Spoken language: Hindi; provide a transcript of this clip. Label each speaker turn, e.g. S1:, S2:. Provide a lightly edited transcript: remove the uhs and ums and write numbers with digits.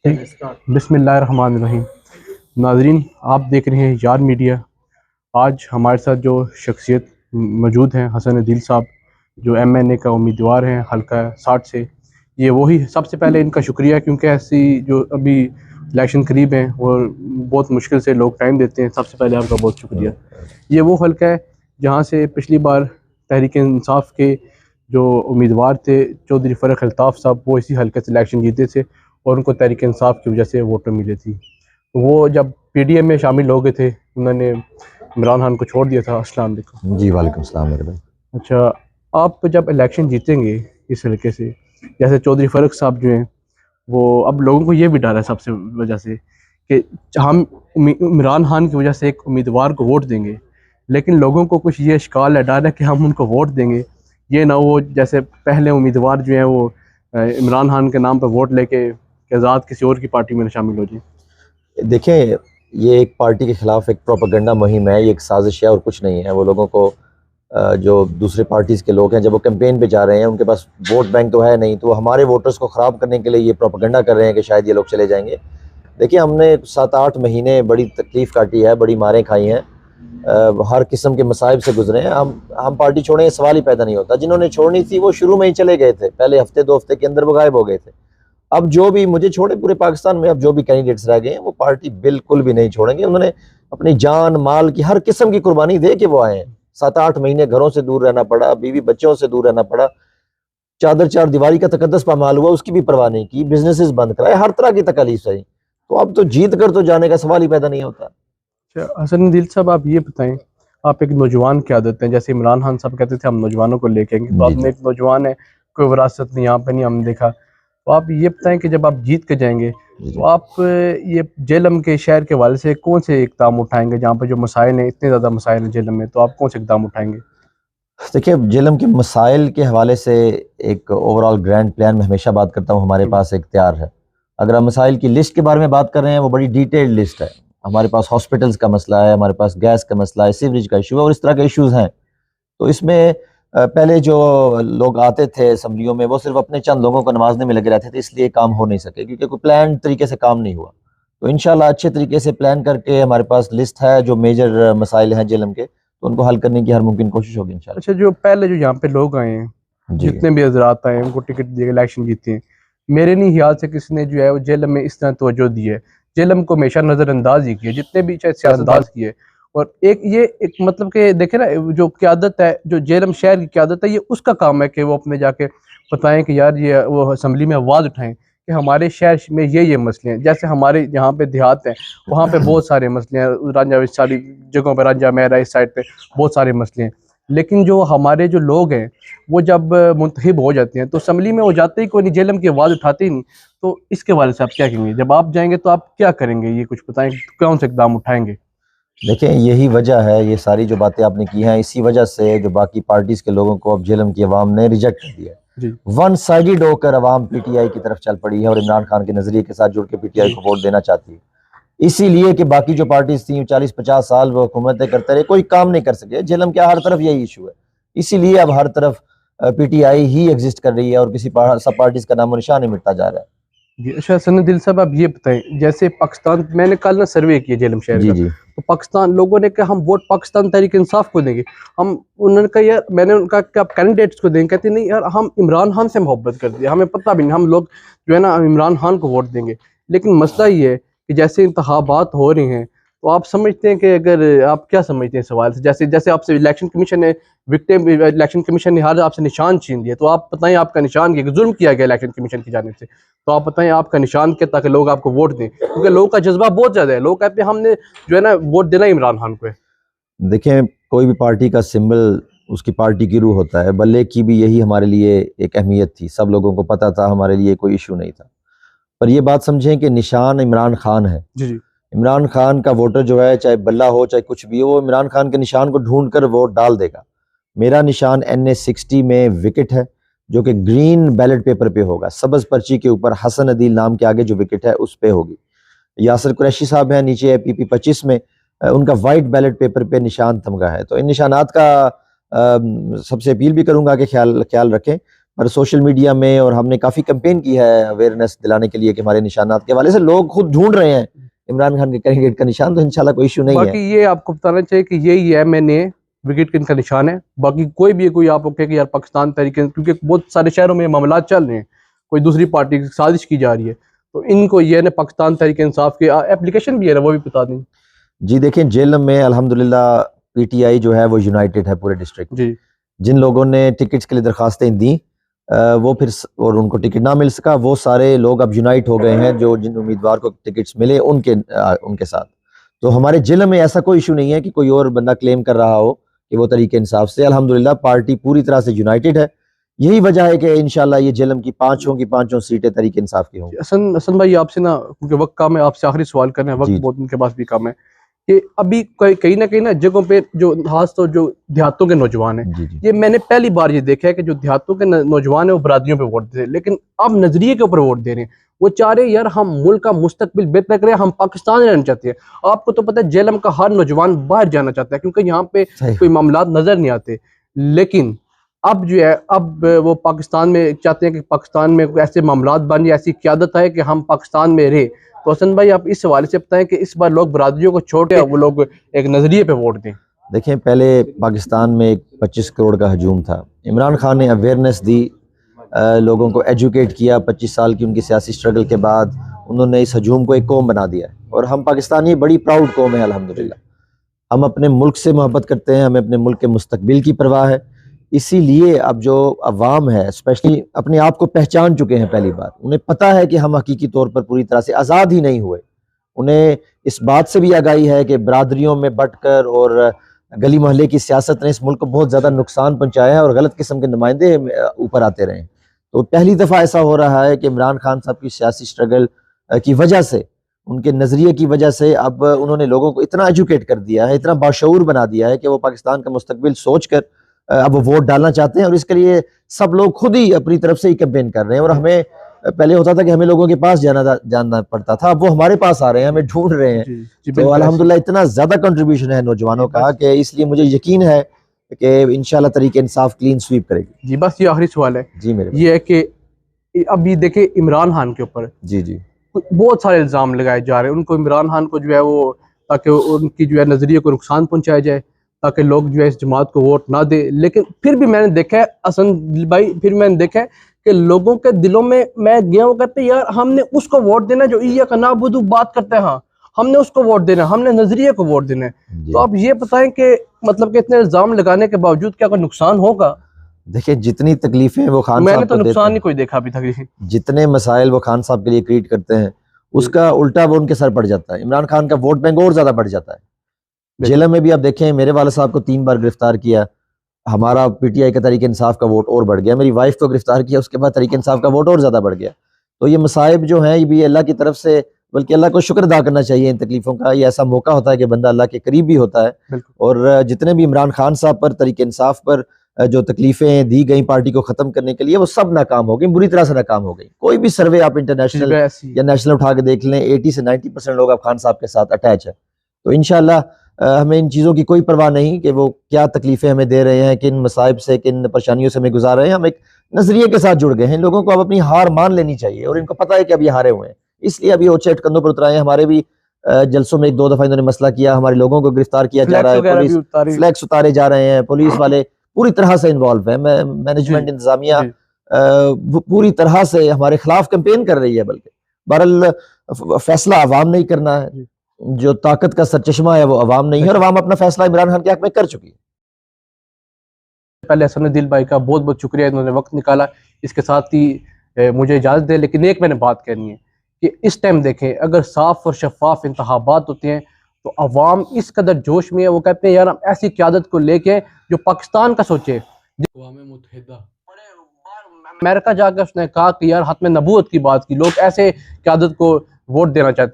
S1: बिस्मिल्लाहिर्रहमानिर्रहीम। नाजरीन, आप देख रहे हैं यार मीडिया। आज हमारे साथ जो शख्सियत मौजूद हैं, हसन अदील साहब, जो MNA का उम्मीदवार हैं हल्का 60 से। ये वही सबसे पहले इनका शुक्रिया, क्योंकि ऐसी जो अभी इलेक्शन करीब हैं वो बहुत मुश्किल से लोग टाइम देते हैं। सबसे पहले आपका बहुत शुक्रिया। ये वो हल्का है जहाँ से पिछली बार तहरीक इंसाफ के जो उम्मीदवार थे चौधरी फ़रख अल्ताफ़ साहब, वो इसी हल्के से इलेक्शन जीते थे और उनको तहरीक इंसाफ की वजह से वोट मिली थी। तो वो जब PDM में शामिल हो गए थे, उन्होंने इमरान खान को छोड़ दिया था। अस्सलाम वालेकुम।
S2: जी वालेकुम सलाम मेरे भाई।
S1: अच्छा, आप जब इलेक्शन जीतेंगे इस हल्के से, जैसे चौधरी फ़रख साहब जो हैं, वो अब लोगों को ये भी डर है सबसे वजह से कि हम इमरान खान की वजह से एक उम्मीदवार को वोट देंगे, लेकिन लोगों को कुछ ये इश्काल है, डर है कि हम उनको वोट देंगे, ये ना वो जैसे पहले उम्मीदवार जो हैं वो इमरान खान के नाम पर वोट लेके आज़ाद किसी और की पार्टी में शामिल हो जाए।
S2: देखें, ये एक पार्टी के खिलाफ एक प्रोपेगेंडा मुहिम है, ये एक साजिश है और कुछ नहीं है। वो लोगों को जो दूसरे पार्टीज़ के लोग हैं, जब वो कैंपेन पे जा रहे हैं, उनके पास वोट बैंक तो है नहीं, तो हमारे वोटर्स को ख़राब करने के लिए ये प्रोपेगेंडा कर रहे हैं कि शायद ये लोग चले जाएंगे। देखिए, हमने 7-8 महीने बड़ी तकलीफ़ काटी है, बड़ी मारें खाई हैं, हर किस्म के मसाइब से गुजरे हैं। हम पार्टी छोड़ें, सवाल ही पैदा नहीं होता। जिन्होंने छोड़नी थी वो शुरू में ही चले गए थे, पहले हफ्ते 2 हफ्ते के अंदर वो गायब हो गए थे। अब जो भी, मुझे छोड़े पूरे पाकिस्तान में अब जो भी कैंडिडेट्स रह गए हैं, वो पार्टी बिल्कुल भी नहीं छोड़ेंगे। उन्होंने अपनी जान माल की हर किस्म की कुर्बानी दे के वो आए हैं। 7-8 महीने घरों से दूर रहना पड़ा, बीवी बच्चों से दूर रहना पड़ा, चादर चार दीवारी का तकद्दस पामाल हुआ, उसकी भी परवाह नहीं की, बिजनेसेस बंद कराए, हर तरह की तकलीफ सही। तो अब तो जीत कर तो जाने का सवाल ही पैदा नहीं होता।
S1: अच्छा, हसन दिल साहब, आप ये बताएं, आप एक नौजवान की आदत हैं, जैसे इमरान खान साहब कहते थे हम नौजवानों को लेके आएंगे, तो
S2: जी
S1: आपने
S2: जी।
S1: एक नौजवान है, कोई विरासत नहीं यहाँ पे नहीं हमने देखा। तो आप ये बताएं कि जब आप जीत के जाएंगे
S2: जी
S1: तो
S2: जी।
S1: आप ये जेलम के शहर के हवाले से कौन से इकदाम उठाएंगे, जहाँ पर जो मसाइल हैं, इतने ज़्यादा मसाइल हैं जेलम में, तो आप कौन से इकदाम उठाएंगे?
S2: देखिए, जेलम के मसाइल के हवाले से एक ओवरऑल ग्रैंड प्लान में हमेशा बात करता हूँ, हमारे पास एक तैयार है। अगर हम मसाइल की लिस्ट के बारे में बात कर रहे हैं, वो बड़ी डिटेल्ड लिस्ट है। हमारे पास हॉस्पिटल्स का मसला है, हमारे पास गैस का मसला है, सीवरेज का इशू है और इस तरह के इश्यूज हैं। तो इसमें पहले जो लोग आते थे असम्बलियों में, वो सिर्फ अपने चंद लोगों को नवाजने में लगे रहते थे, इसलिए काम हो नहीं सके, क्योंकि कोई प्लान तरीके से काम नहीं हुआ। तो इंशाल्लाह अच्छे तरीके से प्लान करके हमारे पास लिस्ट है, जो मेजर मसाइल हैं जेलम के, तो उनको हल करने की हर मुमकिन कोशिश होगी इंशाल्लाह।
S1: अच्छा, जो पहले जो यहाँ पे लोग आए हैं,
S2: जी
S1: जितने भी हजरात आए हैं, उनको टिकट दिए, इलेक्शन जीते हैं, मेरे नहीं ख्याल से किसी ने जो है वो जेलम में इस तरह तवज्जो दी है। जेलम को हमेशा नज़रअंदाज ही किया, जितने भी चाहे सियासतदान किए। और एक ये एक मतलब कि देखे ना, जो क़यादत है, जो जेलम शहर की क़यादत है, ये उसका काम है कि वो अपने जाके बताएं कि यार ये वो असम्बली में आवाज़ उठाएं कि हमारे शहर में ये मसले हैं। जैसे हमारे यहाँ पे देहात है, वहाँ पे बहुत सारे मसले हैं, रांझा इस सारी जगहों पर, रांझा मेहरा इस साइड पे बहुत सारे मसले हैं। लेकिन जो हमारे जो लोग हैं, वो जब मुंतखब हो जाते हैं तो असम्बली में वो जाते ही कोई नहीं, जेलम की आवाज़ उठाते ही नहीं। तो इसके बारे से आप क्या कहेंगे? जब आप जाएंगे तो आप क्या करेंगे, ये कुछ बताएं, कौन से इकदाम उठाएंगे?
S2: देखें, यही वजह है, ये सारी जो बातें आपने की हैं, इसी वजह से जो बाकी पार्टीज के लोगों को अब जेलम की आवाम ने रिजेक्ट कर दिया।
S1: जी
S2: वन साइडेड होकर आवाम PTI की तरफ चल पड़ी है और इमरान खान के नजरिए के साथ जुड़ के PTI
S1: जी।
S2: को वोट देना चाहती है। इसीलिए कि बाकी जो पार्टीज थी 40-50 साल वो हुकूमतें करते रहे, कोई काम नहीं कर सके। जेलम के हर तरफ यही इशू है, इसीलिए अब हर तरफ PTI ही एग्जिस्ट कर रही है और किसी सब पार्टीज का नामो निशान नहीं मिटता जा रहा है।
S1: जी। अच्छा, सनत दिल साहब, आप ये बताएं, जैसे पाकिस्तान, मैंने कल ना सर्वे किया जेलम शहर
S2: जी
S1: का,
S2: जी।
S1: तो पाकिस्तान लोगों ने कहा हम वोट पाकिस्तान तहरीक इंसाफ को देंगे। हम उन्होंने कहा यार, मैंने उनका कि आप कैंडिडेट्स को देंगे, कहते नहीं यार हम इमरान खान से मोहब्बत करते हैं, हमें पता भी नहीं, हम लोग जो है ना इमरान खान को वोट देंगे। लेकिन मसला ये है कि जैसे इंतखाबात हो रहे हैं, तो आप समझते हैं कि अगर आप क्या समझते हैं सवाल से, जैसे जैसे आपसे इलेक्शन कमीशन ने विक्टिम इलेक्शन कमीशन ने हर आपसे निशान छीन लिया, तो आप बताएं आपका निशान क्या, जुल्म किया गया इलेक्शन कमीशन की जानिब से, तो आप बताएं आपका निशान क्या, ताकि लोग आपको वोट दें, क्योंकि लोगों का जज्बा बहुत ज्यादा है, लोग कहते हैं हमने जो है ना वोट देना इमरान खान को है।
S2: देखें, कोई भी पार्टी का सिंबल उसकी पार्टी की रूह होता है। बल्ले की भी यही हमारे लिए एक अहमियत थी, सब लोगों को पता था, हमारे लिए कोई इशू नहीं था। पर ये बात समझें कि निशान इमरान खान है।
S1: जी जी।
S2: इमरान खान का वोटर जो है, चाहे बल्ला हो चाहे कुछ भी हो, वो इमरान खान के निशान को ढूंढ कर वोट डाल देगा। मेरा निशान NA60 में विकेट है, जो कि ग्रीन बैलेट पेपर पे होगा, सब्ज पर्ची के ऊपर हसन अदील नाम के आगे जो विकेट है उस पे होगी। यासिर कुरैशी साहब हैं नीचे PP25 में, उनका वाइट बैलेट पेपर पे निशान तमगा है। तो इन निशानात का सबसे अपील भी करूंगा कि ख्याल ख्याल रखें। पर सोशल मीडिया में और हमने काफ़ी कैंपेन की है अवेयरनेस दिलाने के लिए कि हमारे निशानात के हवाले से लोग खुद ढूंढ रहे हैं इमरान खान के कैंडिडेट का निशान, तो इंशाल्लाह कोई इशू नहीं है।
S1: बाकी ये आपको बताना चाहिए कि यही है मैंने विकेट किंग का निशान है। बाकी कोई भी है, कोई आप कहे कि यार पाकिस्तान तरीके, क्योंकि बहुत सारे शहरों में मामला चल रहे हैं, कोई दूसरी पार्टी की साजिश की जा रही है, तो इनको ये ना पाकिस्तान तरीके इंसाफ की एप्लीकेशन भी है ना, वो भी बता दें।
S2: जी देखें, जेलम में अल्हम्दुलिल्लाह पीटीआई जो है वो यूनाइटेड है पूरे डिस्ट्रिक्ट।
S1: जी
S2: जिन लोगों ने टिकट्स के लिए दरखास्तें दी वो फिर और उनको टिकट ना मिल सका, वो सारे लोग अब यूनाइट हो गए हैं जो जिन उम्मीदवार को टिकट्स मिले उनके साथ। तो हमारे जिले में ऐसा कोई इशू नहीं है कि कोई और बंदा क्लेम कर रहा हो कि वो तरीके इंसाफ से। अल्हम्दुलिल्लाह पार्टी पूरी तरह से यूनाइटेड है। यही वजह है कि इंशाल्लाह ये जेलम की पांचों सीटें तरीके इंसाफ की होंगी।
S1: हसन हसन भाई, आपसे ना क्योंकि वक्त कम है, आपसे आखिरी सवाल करना है, वक्त
S2: जी
S1: बहुत उनके पास भी कम है, कि अभी कहीं ना कहीं ना जगहों पे जो खास तो जो देहातों के नौजवान हैं,
S2: जी जी
S1: ये मैंने पहली बार ये देखा है कि जो देहातों के नौजवान है वो बरादरियों पे वोट देते हैं, लेकिन अब नजरिए के ऊपर वोट दे रहे हैं। वो चाह रहे हैं यार हम मुल्क का मुस्तकबिल बेहतर करें, हम पाकिस्तान रहना चाहते हैं। आपको तो पता है जेलम का हर नौजवान बाहर जाना चाहता है, क्योंकि यहाँ पे
S2: सही।
S1: कोई मामला नजर नहीं आते। लेकिन अब जो है, अब वो पाकिस्तान में चाहते हैं कि पाकिस्तान में कोई ऐसे मामला बन जाए, ऐसी क़यादत है कि हम पाकिस्तान में रहे। तो हसन भाई, आप इस हवाले से बताएं कि इस बार लोग बरादरियों को छोड़े, वो लोग एक नजरिए पे वोट दें।
S2: देखें, पहले पाकिस्तान में एक 25 करोड़ का हजूम था। इमरान खान ने अवेयरनेस दी, लोगों को एजुकेट किया। 25 साल की उनकी सियासी स्ट्रगल के बाद उन्होंने इस हजूम को एक कौम बना दिया है। और हम पाकिस्तानी बड़ी प्राउड कौम है अल्हम्दुलिल्लाह। हम अपने मुल्क से मोहब्बत करते हैं, हमें अपने मुल्क के मुस्तकबिल की परवाह है। इसीलिए अब जो अवाम है स्पेशली अपने आप को पहचान चुके हैं। पहली बार उन्हें पता है कि हम हकीकी तौर पर पूरी तरह से आज़ाद ही नहीं हुए। उन्हें इस बात से भी आगाही है कि बरादरियों में बंटकर और गली मोहल्ले की सियासत ने इस मुल्क को बहुत ज़्यादा नुकसान पहुंचाया है और गलत किस्म के नुमाइंदे ऊपर आते रहे। तो पहली दफ़ा ऐसा हो रहा है कि इमरान खान साहब की सियासी स्ट्रगल की वजह से, उनके नज़रिए की वजह से अब उन्होंने लोगों को इतना एजुकेट कर दिया है, इतना बाशऊर बना दिया है कि वो पाकिस्तान का मुस्तकबिल सोच कर अब वो वोट डालना चाहते हैं। और इसके लिए सब लोग खुद ही अपनी तरफ से ही कैंपेन कर रहे हैं। और हमें पहले होता था कि हमें लोगों के पास जानना पड़ता था, अब वो हमारे पास आ रहे हैं, हमें ढूंढ रहे हैं। तो अल्हम्दुलिल्लाह इतना ज्यादा कंट्रीब्यूशन है नौजवानों का कि इसलिए मुझे यकीन है कि इंशाल्लाह तरीके इंसाफ क्लीन स्वीप करेगी।
S1: जी बस ये आखिरी सवाल है
S2: जी मेरे
S1: ये है कि अभी देखे इमरान खान के ऊपर
S2: जी जी
S1: बहुत सारे इल्ज़ाम लगाए जा रहे हैं, उनको इमरान खान को जो है वो, ताकि उनकी जो है नज़रिए को नुकसान पहुंचाया जाए, ताकि लोग जो है इस जमात को वोट ना दे। लेकिन फिर भी मैंने देखा है हसन भाई, फिर मैंने देखा है कि लोगों के दिलों में, मैं गया वो कहते यार हमने उसको वोट देना जो ईया का नाबुदू बात करता है, हाँ हमने उसको वोट देना, हमने नजरिए को वोट देना है। तो आप ये बताएं कि मतलब कि इतने इल्जाम लगाने के बावजूद क्या कोई नुकसान होगा?
S2: देखिए, जितनी तकलीफें वो खान
S1: मैंने
S2: साहब
S1: तो
S2: को
S1: नुकसान
S2: देते
S1: नहीं कोई देखा अभी तक।
S2: जितने मसाइल वो खान साहब के लिए क्रिएट करते हैं, उसका उल्टा वो उनके सर पड़ जाता है। इमरान खान का वोट बैंक और ज्यादा बढ़ जाता है। जेल में भी आप देखें, मेरे वाले साहब को 3 बार गिरफ्तार किया, हमारा पीटीआई का तरीके इंसाफ का वोट और बढ़ गया। मेरी वाइफ को गिरफ्तार किया, उसके बाद तरीके इंसाफ का वोट और ज्यादा बढ़ गया। तो ये मसाइब जो हैं, ये भी अल्लाह की तरफ से, बल्कि अल्लाह को शुक्र अदा करना चाहिए इन तकलीफों का। ये ऐसा मौका होता है कि बंदा अल्लाह के करीब भी होता है। और जितने भी इमरान खान साहब पर, तरीके इंसाफ पर जो तकलीफें दी गई पार्टी को खत्म करने के लिए, वो सब नाकाम हो गई, बुरी तरह से नाकाम हो गई। कोई भी सर्वे आप इंटरनेशनल या नेशनल उठा के देख लें, 80 से 90% लोग अब खान साहब के साथ अटैच है। तो इंशाल्लाह हमें इन चीज़ों की कोई परवाह नहीं कि वो क्या तकलीफें हमें दे रहे हैं, किन मसाइब से, किन परेशानियों से हमें गुजार रहे हैं। हम एक नजरिए के साथ जुड़ गए हैं। लोगों को अब अपनी हार मान लेनी चाहिए, और इनको पता है कि अब ये हारे हुए हैं, इसलिए अभी ओछे कंधों पर उतराए हैं। हमारे भी जलसों में 1-2 दफा इन्होंने मसला किया, हमारी लोगों को गिरफ्तार किया जा रहा है, पुलिस फ्लैग्स उतारे जा रहे हैं, पुलिस वाले पूरी तरह से इन्वॉल्व है, मैनेजमेंट इंतजामिया पूरी तरह से हमारे खिलाफ कैंपेन कर रही है। बल्कि बहरहाल फैसला अवाम नहीं करना है, जो ताकत का सरचश्मा है वो अवाम नहीं है, और अवाम अपना फैसला इमरान खान के हक में कर चुकी है।
S1: पहले हसन दिल भाई का बहुत बहुत शुक्रिया, इन्होंने वक्त निकाला। इसके साथ ही मुझे इजाज़त दे, लेकिन एक मैंने बात करनी है कि इस टाइम देखें, अगर साफ और शफाफ इंतखाबात होते हैं तो अवाम इस कदर जोश में है, वो कहते हैं यार हम ऐसी क़यादत को लेके जो पाकिस्तान का सोचे। अमेरिका जाकर उसने कहा कि यार हत्म नबूवत की बात की, लोग ऐसे क़यादत को वोट देना चाहते हैं।